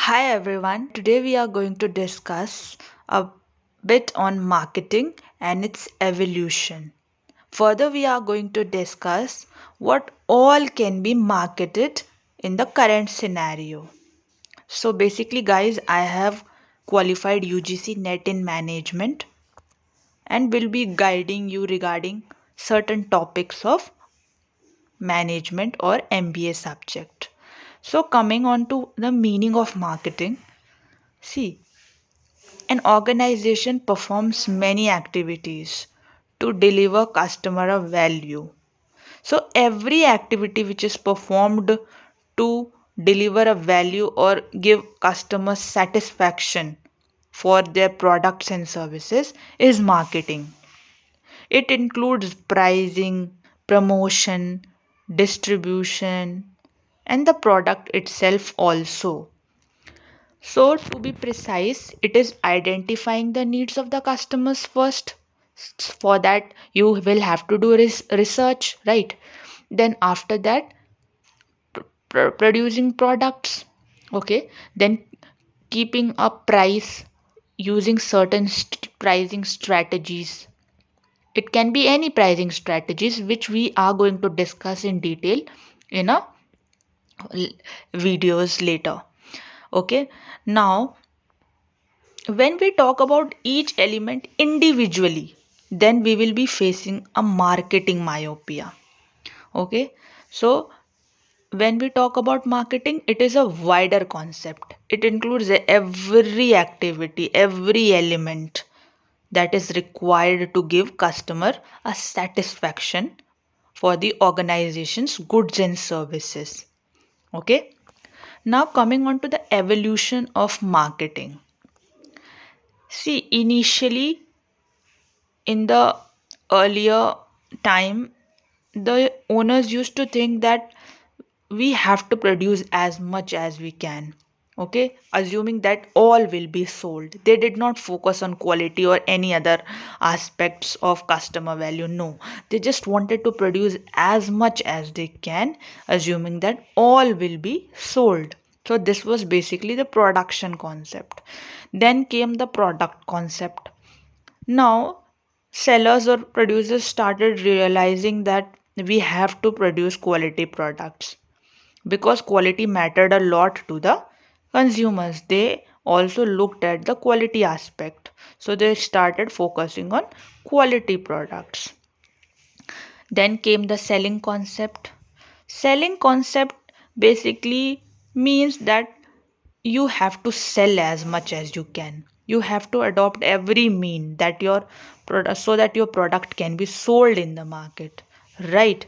Hi everyone, today we are going to discuss a bit on marketing and its evolution. Further, we are going to discuss what all can be marketed in the current scenario. So, basically, guys, I have qualified UGC NET in Management and will be guiding you regarding certain topics of management or MBA subject. So, coming on to the meaning of marketing, see, an organization performs many activities to deliver customer a value. So every activity which is performed to deliver a value or give customers satisfaction for their products and services is marketing. It includes pricing, promotion, distribution, and the product itself also. So, to be precise, it is identifying the needs of the customers first. For that, you will have to do research, right? Then, after that, producing products, okay? Then, keeping a price using certain pricing strategies. It can be any pricing strategies which we are going to discuss in detail in a videos later. Okay, now when we talk about each element individually, then we will be facing a marketing myopia. Okay, so when we talk about marketing, it is a wider concept. It includes every activity, every element that is required to give customer a satisfaction for the organization's goods and services. Okay, now coming on to the evolution of marketing. See, initially in the earlier time, the owners used to think that we have to produce as much as we can, okay, assuming that all will be sold. They did not focus on quality or any other aspects of customer value. No, they just wanted to produce as much as they can, assuming that all will be sold. So this was basically the production concept. Then came the product concept. Now, sellers or producers started realizing that we have to produce quality products because quality mattered a lot to the consumers. They also looked at the quality aspect. So they started focusing on quality products. Then came the selling concept. Selling concept basically means that you have to sell as much as you can. You have to adopt every mean that your product so that your product can be sold in the market, right?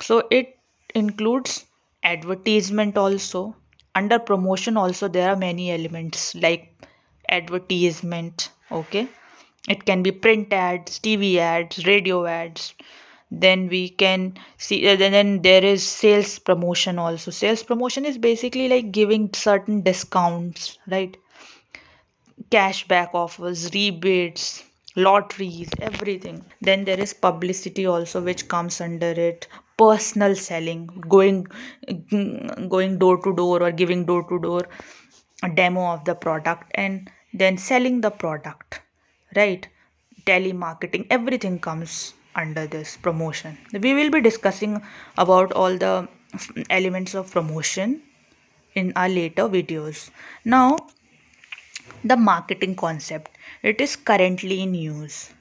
So it includes advertisement also. Under promotion also there are many elements like advertisement, okay? It can be print ads, TV ads, radio ads. Then we can see then there is sales promotion also. Sales promotion is basically like giving certain discounts, right? Cashback offers, rebates, lotteries, everything. Then there is publicity also, which comes under it. Personal selling, going door to door or giving door to door a demo of the product and then selling the product, right? Telemarketing, everything comes under this promotion. We will be discussing about all the elements of promotion in our later videos. Now, the marketing concept, it is currently in use.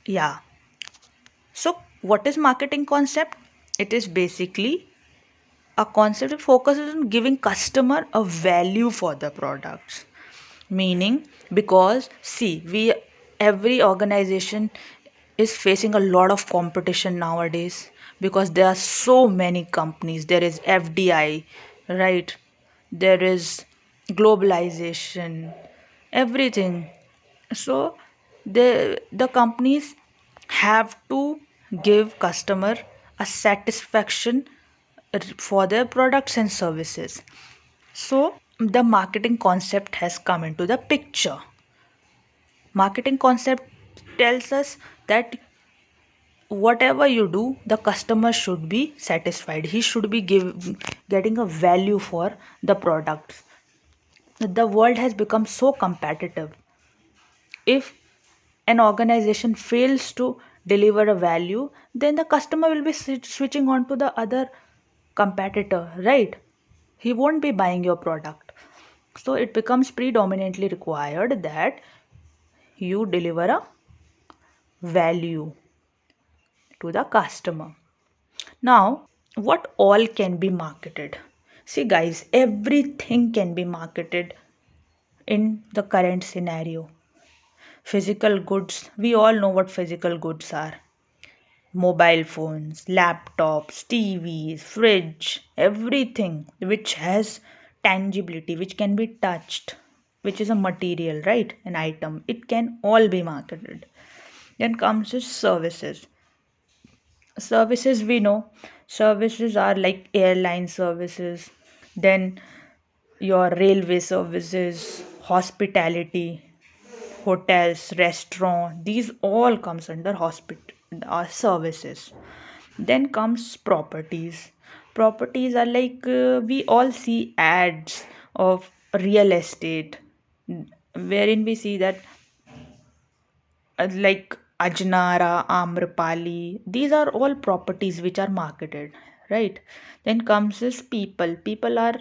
Yeah, so what is marketing concept? It is basically a concept that focuses on giving customer a value for the products. Meaning, because see, we every organization is facing a lot of competition nowadays because there are so many companies. There is FDI, right? There is globalization, everything. So the companies have to give customer a satisfaction for their products and services. So the marketing concept has come into the picture. Marketing concept tells us that whatever you do, the customer should be satisfied. He should be getting a value for the products. the world has become so competitive. If an organization fails to deliver a value, then the customer will be switching on to the other competitor, right? He won't be buying your product. So it becomes predominantly required that you deliver a value to the customer. Now, what all can be marketed? See, guys, everything can be marketed in the current scenario. Physical goods, we all know what physical goods are: mobile phones, laptops, TVs, fridge, everything which has tangibility, which can be touched, which is a material, right? An item, it can all be marketed. Then comes the services. Services, we know services are like airline services, then your railway services, hospitality, hotels, restaurant, these all comes under hospital services. Then comes properties. Properties are like we all see ads of real estate, wherein we see that like Ajnara, Amrapali, these are all properties which are marketed, right? Then comes this people. People are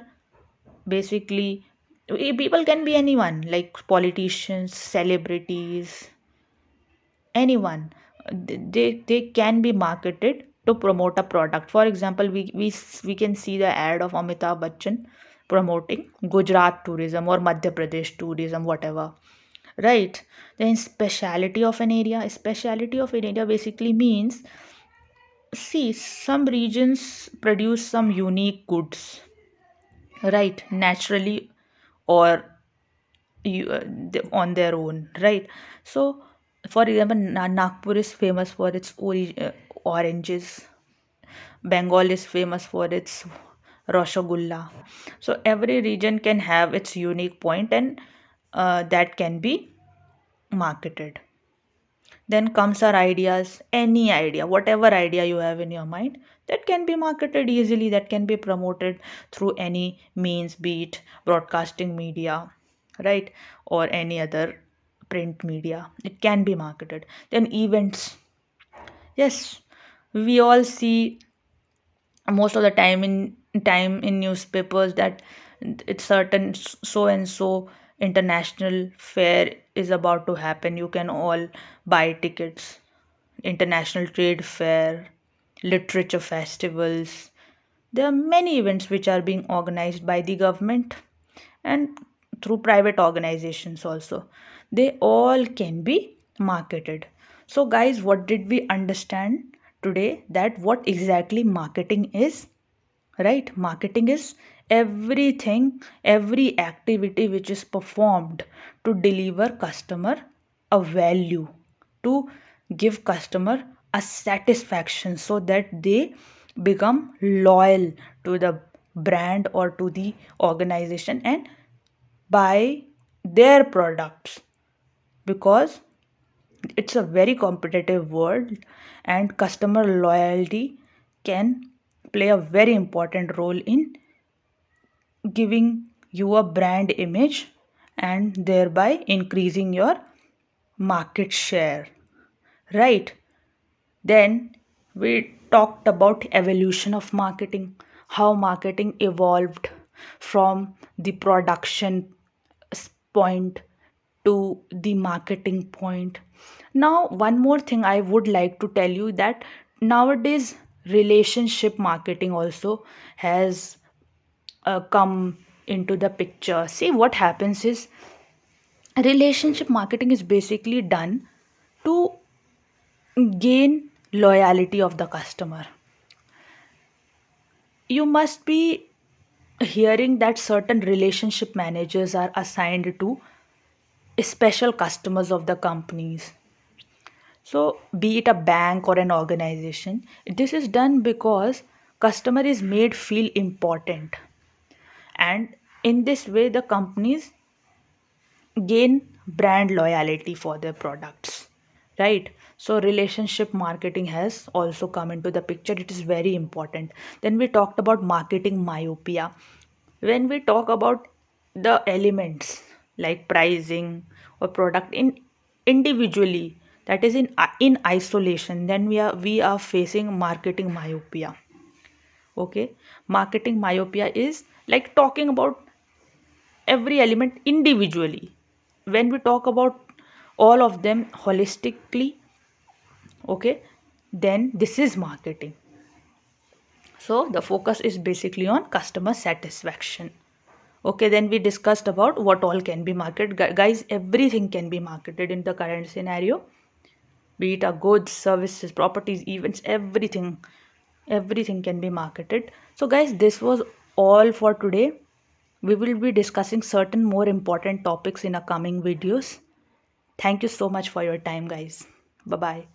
basically, people can be anyone, like politicians, celebrities, anyone. They can be marketed to promote a product. For example, we can see the ad of Amitabh Bachchan promoting Gujarat tourism or Madhya Pradesh tourism, whatever, right? Then speciality of an area basically means, see, some regions produce some unique goods, right, naturally, or on their own, right? So, for example, Nagpur is famous for its oranges. Bengal is famous for its rasgulla. So every region can have its unique point, and that can be marketed. Then comes our ideas. Any idea, whatever idea you have in your mind, that can be marketed easily, that can be promoted through any means, be it broadcasting media, right, or any other print media. It can be marketed. Then events. Yes, we all see most of the time in newspapers that it's certain so and so international fair is about to happen. You can all buy tickets. International trade fair, literature festivals, there are many events which are being organized by the government and through private organizations also. They all can be marketed. So, guys, what did we understand today? That what exactly marketing is? Right? Marketing is everything, every activity which is performed to deliver customer a value, to give customer a satisfaction so that they become loyal to the brand or to the organization and buy their products, because it's a very competitive world and customer loyalty can play a very important role in giving you a brand image and thereby increasing your market share, right? Then we talked about evolution of marketing, how marketing evolved from the production point to the marketing point. Now, one more thing I would like to tell you, that nowadays relationship marketing also has come into the picture. See, what happens is relationship marketing is basically done to gain loyalty of the customer. You must be hearing that certain relationship managers are assigned to special customers of the companies. So, be it a bank or an organization, this is done because customer is made feel important, and in this way the companies gain brand loyalty for their products, right? So relationship marketing has also come into the picture. It is very important. Then we talked about marketing myopia. When we talk about the elements like pricing or product in individually, that is in isolation, then we are facing marketing myopia. Okay, marketing myopia is like talking about every element individually. When we talk about all of them holistically, okay, then this is marketing. So the focus is basically on customer satisfaction. Okay, then we discussed about what all can be marketed. Guys, everything can be marketed in the current scenario, be it a goods, services, properties, events, everything can be marketed. So guys, this was all for today. We will be discussing certain more important topics in upcoming videos. Thank you so much for your time, guys. Bye bye.